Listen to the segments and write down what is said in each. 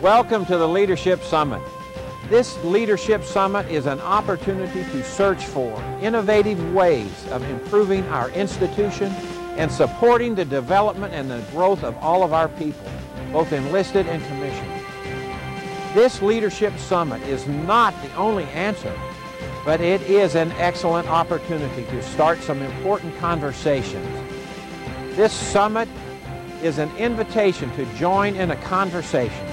Welcome to the Leadership Summit. This Leadership Summit is an opportunity to search for innovative ways of improving our institution and supporting the development and the growth of all of our people, both enlisted and commissioned. This Leadership Summit is not the only answer, but it is an excellent opportunity to start some important conversations. This summit is an invitation to join in a conversation.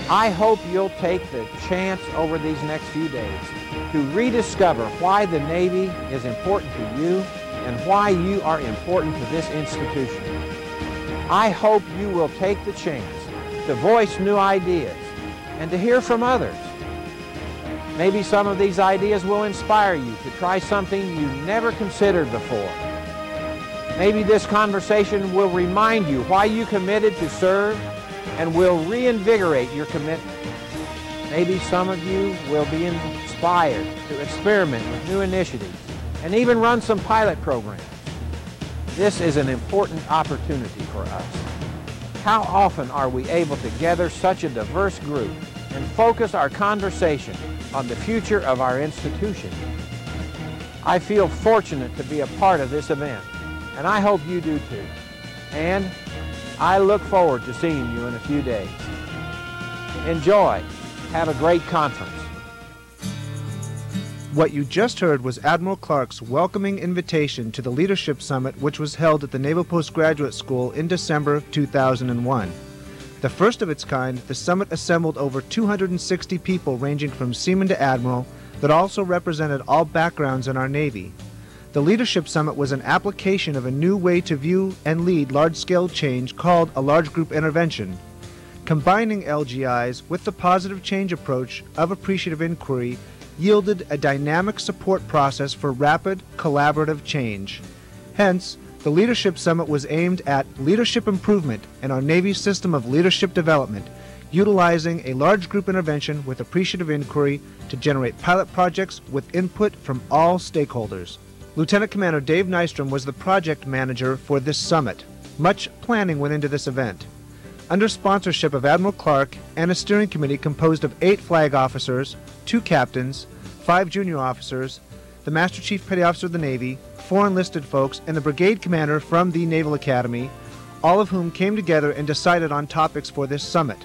I hope you'll take the chance over these next few days to rediscover why the Navy is important to you and why you are important to this institution. I hope you will take the chance to voice new ideas and to hear from others. Maybe some of these ideas will inspire you to try something you never considered before. Maybe this conversation will remind you why you committed to serve and will reinvigorate your commitment. Maybe some of you will be inspired to experiment with new initiatives and even run some pilot programs. This is an important opportunity for us. How often are we able to gather such a diverse group and focus our conversation on the future of our institution? I feel fortunate to be a part of this event, and I hope you do too. And I look forward to seeing you in a few days. Enjoy. Have a great conference. What you just heard was Admiral Clark's welcoming invitation to the Leadership Summit, which was held at the Naval Postgraduate School in December of 2001. The first of its kind, the summit assembled over 260 people ranging from seaman to admiral that also represented all backgrounds in our Navy. The Leadership Summit was an application of a new way to view and lead large-scale change called a large group intervention. Combining LGIs with the positive change approach of appreciative inquiry yielded a dynamic support process for rapid, collaborative change. Hence, the Leadership Summit was aimed at leadership improvement in our Navy's system of leadership development, utilizing a large group intervention with appreciative inquiry to generate pilot projects with input from all stakeholders. Lieutenant Commander Dave Nystrom was the project manager for this summit. Much planning went into this event. Under sponsorship of Admiral Clark and a steering committee composed of 8 flag officers, 2 captains, 5 junior officers, the Master Chief Petty Officer of the Navy, 4 enlisted folks, and the brigade commander from the Naval Academy, all of whom came together and decided on topics for this summit.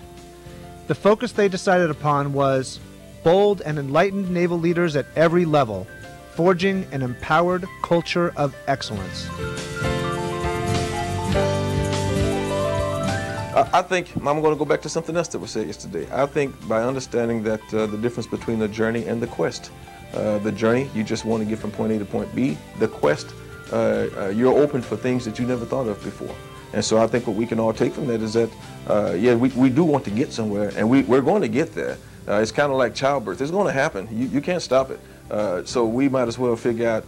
The focus they decided upon was bold and enlightened naval leaders at every level, forging an empowered culture of excellence. I think I'm going to go back to something else that was said yesterday. I think by understanding that the difference between the journey and the quest. The journey, you just want to get from point A to point B. The quest, you're open for things that you never thought of before. And so I think what we can all take from that is that, we do want to get somewhere, and we're going to get there. It's kind of like childbirth. It's going to happen. You can't stop it. So we might as well figure out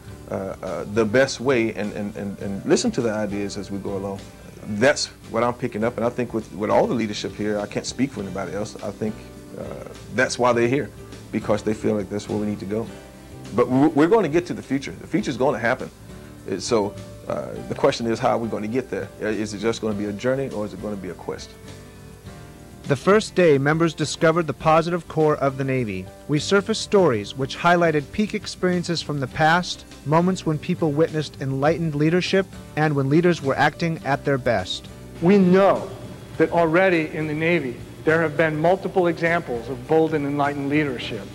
the best way and listen to the ideas as we go along. That's what I'm picking up, and I think with all the leadership here, I can't speak for anybody else. I think that's why they're here, because they feel like that's where we need to go. But we're going to get to the future. The future's going to happen. So the question is, how are we going to get there? Is it just going to be a journey, or is it going to be a quest? The first day, members discovered the positive core of the Navy. We surfaced stories which highlighted peak experiences from the past, moments when people witnessed enlightened leadership, and when leaders were acting at their best. We know that already in the Navy, there have been multiple examples of bold and enlightened leadership.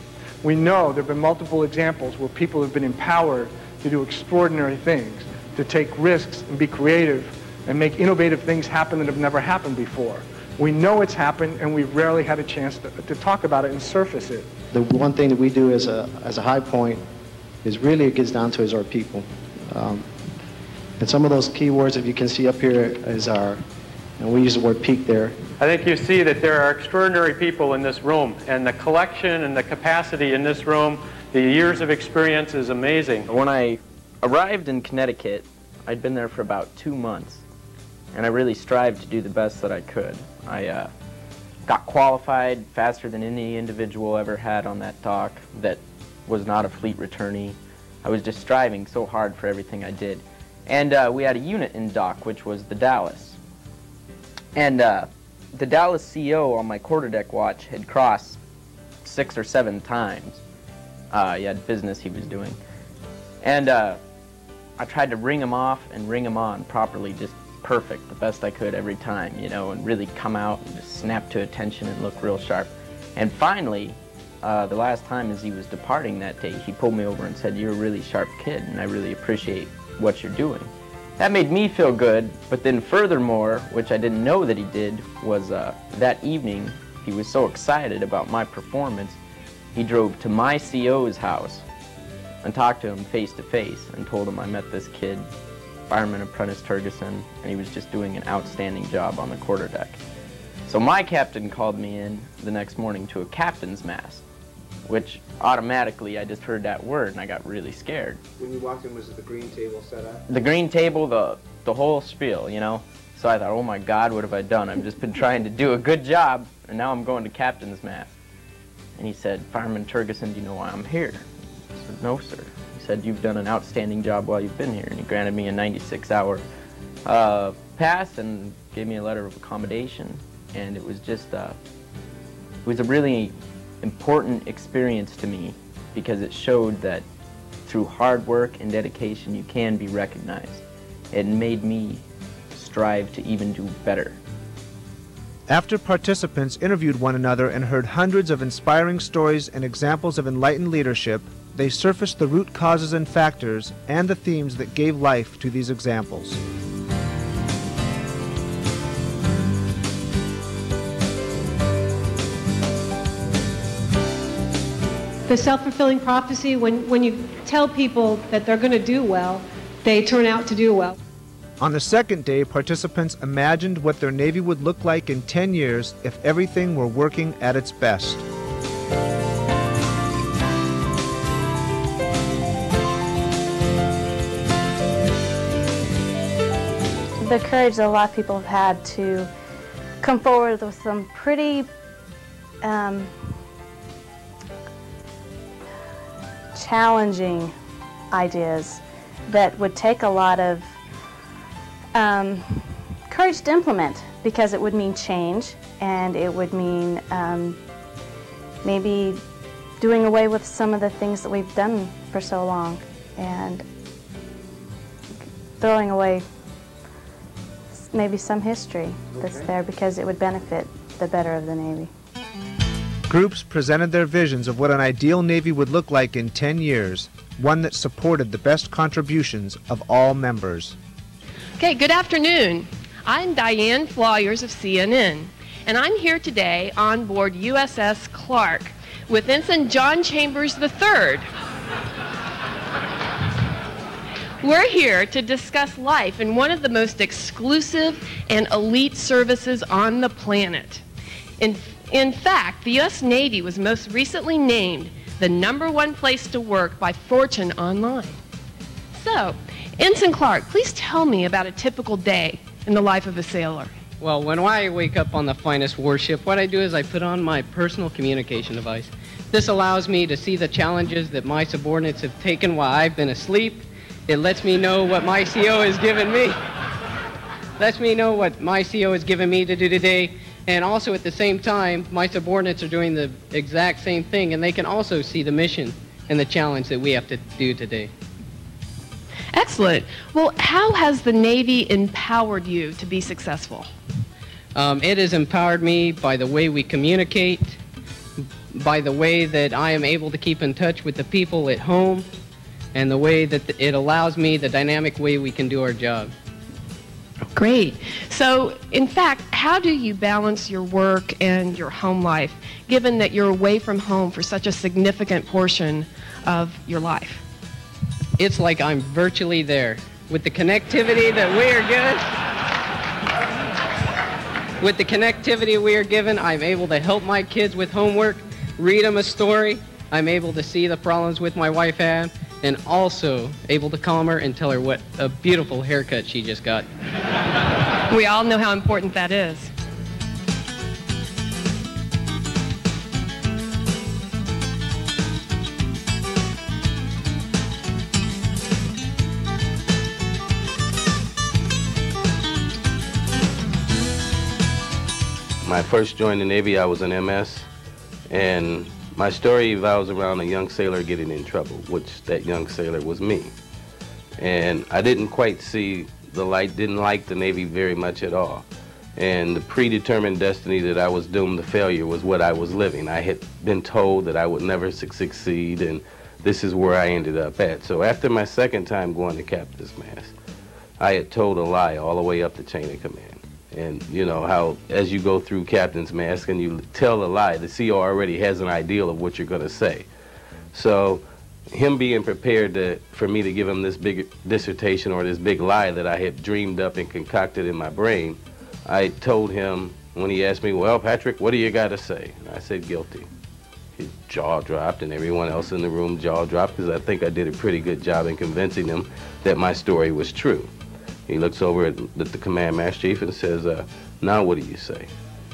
We know there have been multiple examples where people have been empowered to do extraordinary things, to take risks and be creative and make innovative things happen that have never happened before. We know it's happened, and we've rarely had a chance to talk about it and surface it. The one thing that we do as a high point is really it gets down to is our people. And some of those key words that you can see up here is and we use the word peak there. I think you see that there are extraordinary people in this room, and the collection and the capacity in this room, the years of experience is amazing. When I arrived in Connecticut, I'd been there for about 2 months, and I really strived to do the best that I could. I got qualified faster than any individual ever had on that dock that was not a fleet returnee. I was just striving so hard for everything I did. And we had a unit in dock, which was the Dallas. And the Dallas CO on my quarterdeck watch had crossed 6 or 7 times. He had business he was doing. And I tried to ring him off and ring him on properly, just perfect, the best I could every time, you know, and really come out and just snap to attention and look real sharp. And finally, the last time as he was departing that day, he pulled me over and said, "You're a really sharp kid, and I really appreciate what you're doing." That made me feel good, but then furthermore, which I didn't know that he did, was that evening, he was so excited about my performance, he drove to my CO's house and talked to him face to face and told him I met this kid, Fireman Apprentice Turgeson, and he was just doing an outstanding job on the quarterdeck. So my captain called me in the next morning to a captain's mast, which automatically I just heard that word and I got really scared. When you walked in, was it the green table set up? The green table, the whole spiel, you know? So I thought, oh my God, what have I done? I've just been trying to do a good job, and now I'm going to captain's mast. And he said, "Fireman Turgeson, do you know why I'm here?" I said, "No, sir." He said, "You've done an outstanding job while you've been here." And he granted me a 96-hour pass and gave me a letter of accommodation. And it was just, it was a really important experience to me because it showed that through hard work and dedication you can be recognized. It made me strive to even do better. After participants interviewed one another and heard hundreds of inspiring stories and examples of enlightened leadership, they surfaced the root causes and factors and the themes that gave life to these examples. The self-fulfilling prophecy, when you tell people that they're going to do well, they turn out to do well. On the second day, participants imagined what their Navy would look like in 10 years if everything were working at its best. The courage that a lot of people have had to come forward with some pretty challenging ideas that would take a lot of courage to implement, because it would mean change, and it would mean maybe doing away with some of the things that we've done for so long and throwing away maybe some history that's there, because it would benefit the better of the Navy. Groups presented their visions of what an ideal Navy would look like in 10 years, one that supported the best contributions of all members. Okay, good afternoon. I'm Diane Flyers of CNN, and I'm here today on board USS Clark with Ensign John Chambers III. We're here to discuss life in one of the most exclusive and elite services on the planet. In fact, the U.S. Navy was most recently named the #1 place to work by Fortune Online. So, Ensign Clark, please tell me about a typical day in the life of a sailor. Well, when I wake up on the finest warship, what I do is I put on my personal communication device. This allows me to see the challenges that my subordinates have taken while I've been asleep. It lets me know what my CO has given me. Lets me know what my CO has given me to do today. And also at the same time, my subordinates are doing the exact same thing, and they can also see the mission and the challenge that we have to do today. Excellent. Well, how has the Navy empowered you to be successful? It has empowered me by the way we communicate, by the way that I am able to keep in touch with the people at home, and the way that it allows me, the dynamic way we can do our job. Great. So, in fact, how do you balance your work and your home life, given that you're away from home for such a significant portion of your life? It's like I'm virtually there. With the connectivity that we are given, I'm able to help my kids with homework, read them a story. I'm able to see the problems with my wife had, and also able to calm her and tell her what a beautiful haircut she just got. We all know how important that is. I first joined the Navy, I was an MS, and my story revolves around a young sailor getting in trouble, which that young sailor was me. And I didn't quite see the light, didn't like the Navy very much at all. And the predetermined destiny that I was doomed to failure was what I was living. I had been told that I would never succeed, and this is where I ended up at. So after my second time going to captain's mast, I had told a lie all the way up the chain of command. And you know how, as you go through captain's mast and you tell a lie, the CO already has an ideal of what you're going to say. So him being prepared for me to give him this big dissertation or this big lie that I had dreamed up and concocted in my brain, I told him when he asked me, well, Patrick, what do you got to say? And I said, guilty. His jaw dropped, and everyone else in the room jaw dropped, because I think I did a pretty good job in convincing him that my story was true. He looks over at the command master chief and says, now what do you say?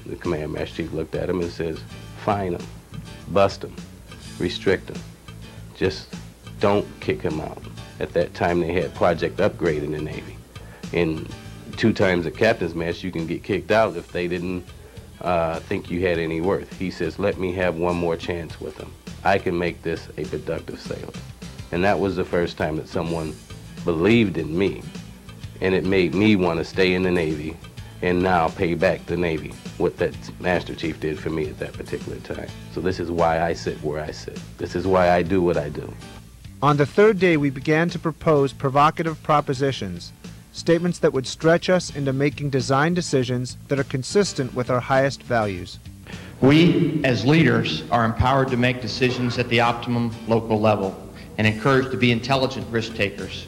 The command master chief looked at him and says, fine him, bust him, restrict him. Just don't kick him out. At that time, they had Project Upgrade in the Navy. And 2 times at captain's mast, you can get kicked out if they didn't think you had any worth. He says, let me have one more chance with him. I can make this a productive sailor. And that was the first time that someone believed in me. And it made me want to stay in the Navy and now pay back the Navy what that Master Chief did for me at that particular time. So this is why I sit where I sit. This is why I do what I do. On the third day, we began to propose provocative propositions, statements that would stretch us into making design decisions that are consistent with our highest values. We, as leaders, are empowered to make decisions at the optimum local level and encouraged to be intelligent risk takers.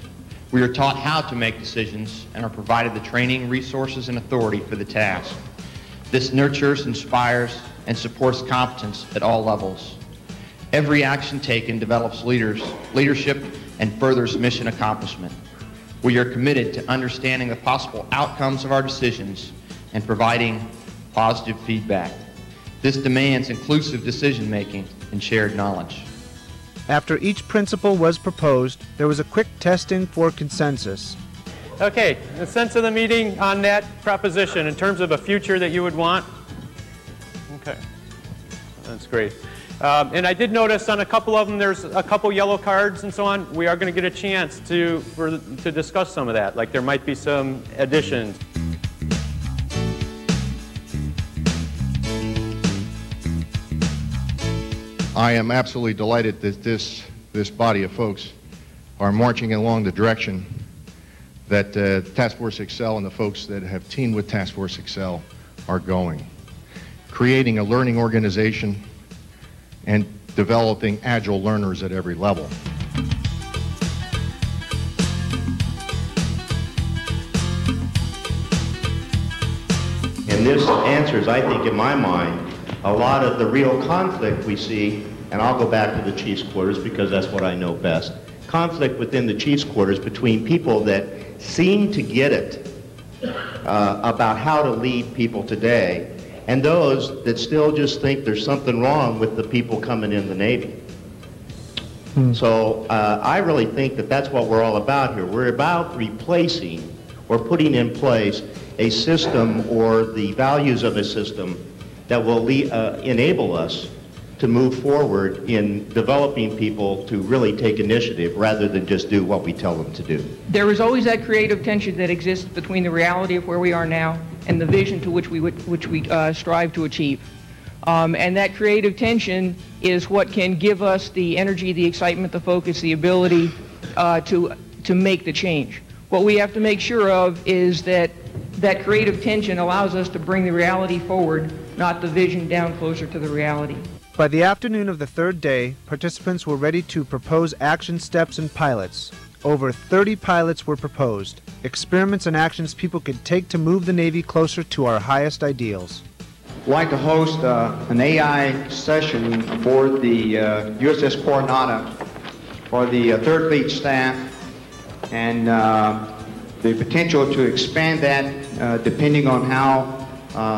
We are taught how to make decisions and are provided the training, resources, and authority for the task. This nurtures, inspires, and supports competence at all levels. Every action taken develops leadership, and furthers mission accomplishment. We are committed to understanding the possible outcomes of our decisions and providing positive feedback. This demands inclusive decision-making and shared knowledge. After each principle was proposed, there was a quick testing for consensus. Okay, the sense of the meeting on that proposition in terms of a future that you would want? Okay, that's great. And I did notice on a couple of them there's a couple yellow cards and so on. We are going to get a chance to discuss some of that, like there might be some additions. I am absolutely delighted that this body of folks are marching along the direction that Task Force Excel and the folks that have teamed with Task Force Excel are going. Creating a learning organization and developing agile learners at every level. And this answers, I think, in my mind, a lot of the real conflict we see, and I'll go back to the Chief's quarters because that's what I know best. Conflict within the Chief's quarters between people that seem to get it about how to lead people today, and those that still just think there's something wrong with the people coming in the Navy. So I really think that that's what we're all about here. We're about replacing or putting in place a system or the values of a system that will enable us to move forward in developing people to really take initiative rather than just do what we tell them to do. There is always that creative tension that exists between the reality of where we are now and the vision to which we strive to achieve. And that creative tension is what can give us the energy, the excitement, the focus, the ability to make the change. What we have to make sure of is that that creative tension allows us to bring the reality forward, not the vision down closer to the reality. By the afternoon of the third day, participants were ready to propose action steps and pilots. Over 30 pilots were proposed, experiments and actions people could take to move the Navy closer to our highest ideals. I'd like to host an AI session aboard the USS Coronado for the 3rd Fleet staff, and the potential to expand that depending on how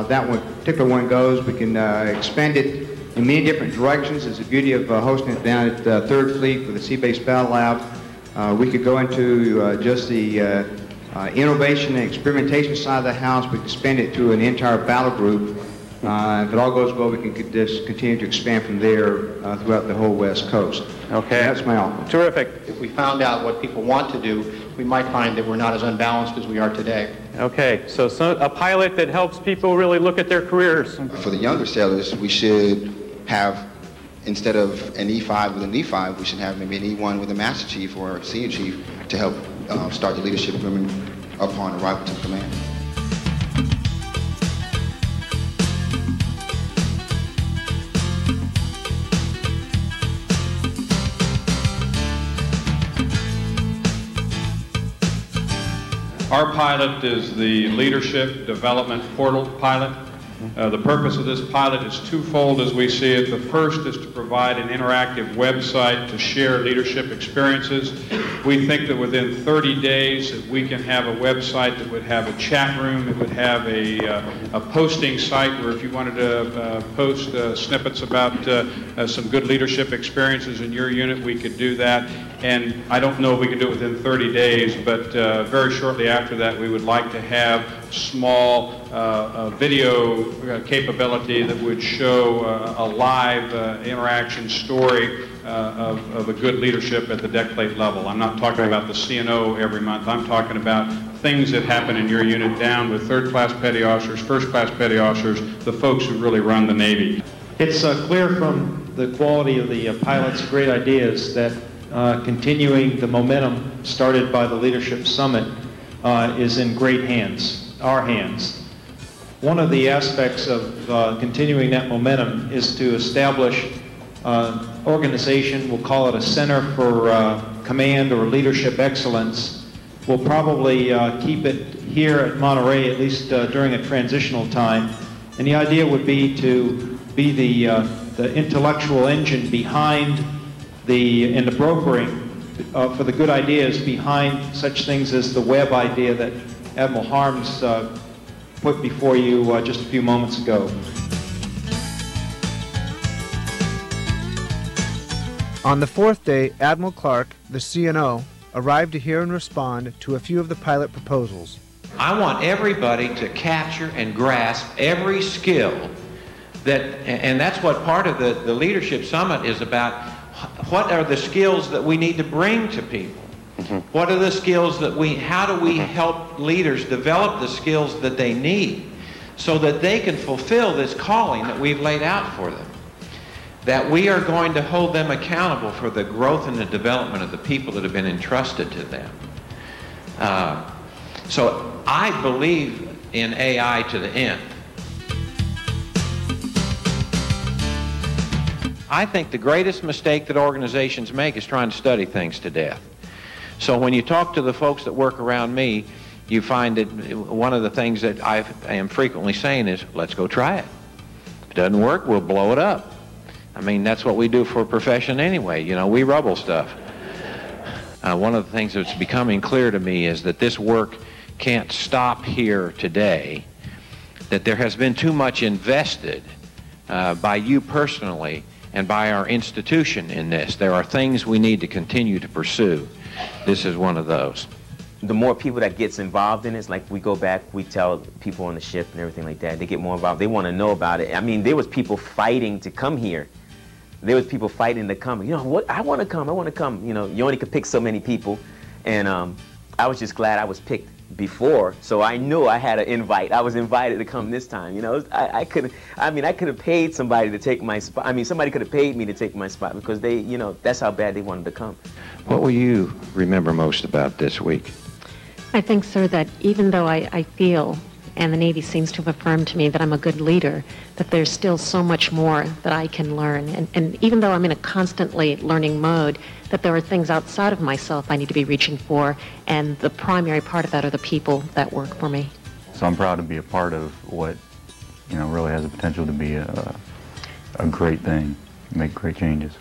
that particular one goes. We can expand it in many different directions. It's the beauty of hosting it down at 3rd Fleet for the Sea Based Battle Lab. We could go into just the innovation and experimentation side of the house. We could expand it to an entire battle group. If it all goes well, we can just continue to expand from there throughout the whole West Coast. Okay. That's my offer. Terrific. If we found out what people want to do, we might find that we're not as unbalanced as we are today. Okay, so a pilot that helps people really look at their careers. For the younger sailors, we should have, instead of an E5 with an E5, we should have maybe an E1 with a Master Chief or a Senior Chief to help start the leadership movement upon arrival to command. Our pilot is the Leadership Development Portal pilot. The purpose of this pilot is twofold as we see it. The first is to provide an interactive website to share leadership experiences. We think that within 30 days that we can have a website that would have a chat room, it would have a posting site where if you wanted to post snippets about some good leadership experiences in your unit, we could do that. And I don't know if we could do it within 30 days, but very shortly after that we would like to have small video capability that would show a live interaction story of a good leadership at the deck plate level. I'm not talking about the CNO every month. I'm talking about things that happen in your unit down with third-class petty officers, first-class petty officers, the folks who really run the Navy. It's clear from the quality of the pilot's great ideas that continuing the momentum started by the Leadership Summit is in great hands, our hands. One of the aspects of continuing that momentum is to establish an organization, we'll call it a Center for Command or Leadership Excellence. We'll probably keep it here at Monterey, at least during a transitional time. And the idea would be to be the intellectual engine behind in the brokering for the good ideas behind such things as the web idea that Admiral Harms put before you just a few moments ago. On the fourth day, Admiral Clark, the CNO, arrived to hear and respond to a few of the pilot proposals. I want everybody to capture and grasp every skill and that's what part of the Leadership Summit is about. What are the skills that we need to bring to people? What are the skills that how do we help leaders develop the skills that they need so that they can fulfill this calling that we've laid out for them? That we are going to hold them accountable for the growth and the development of the people that have been entrusted to them. So I believe in AI to the end. I think the greatest mistake that organizations make is trying to study things to death. So when you talk to the folks that work around me, you find that one of the things that I am frequently saying is, let's go try it. If it doesn't work, we'll blow it up. I mean, that's what we do for a profession anyway. You know, we rubble stuff. One of the things that's becoming clear to me is that this work can't stop here today, that there has been too much invested by you personally and by our institution in this. There are things we need to continue to pursue. This is one of those. The more people that gets involved in this, like we go back, we tell people on the ship and everything like that, they get more involved. They want to know about it. I mean, there was people fighting to come here. There was people fighting to come. You know, what? I want to come. I want to come. You know, you only could pick so many people. And I was just glad I was picked before, so I knew I had an invite. I was invited to come this time. You know, I could have paid somebody to take my spot. I mean, somebody could have paid me to take my spot because they, you know, that's how bad they wanted to come. What will you remember most about this week? I think, sir, that even though I feel, and the Navy seems to have affirmed to me that I'm a good leader, that there's still so much more that I can learn. And even though I'm in a constantly learning mode, that there are things outside of myself I need to be reaching for, and the primary part of that are the people that work for me. So I'm proud to be a part of what, you know, really has the potential to be a great thing, make great changes.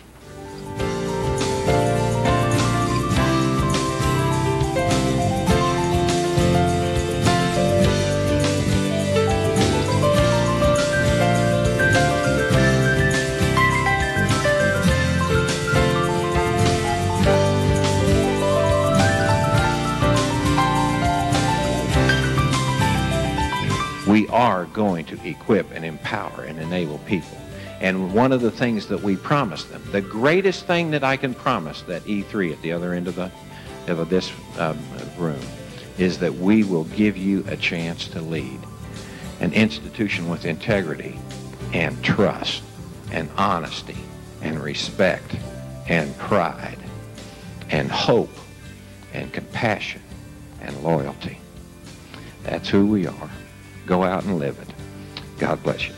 We are are going to equip and empower and enable people. And one of the things that we promise them, the greatest thing that I can promise that E3 at the other end of this room, is that we will give you a chance to lead an institution with integrity and trust and honesty and respect and pride and hope and compassion and loyalty. That's who we are. Go out and live it. God bless you.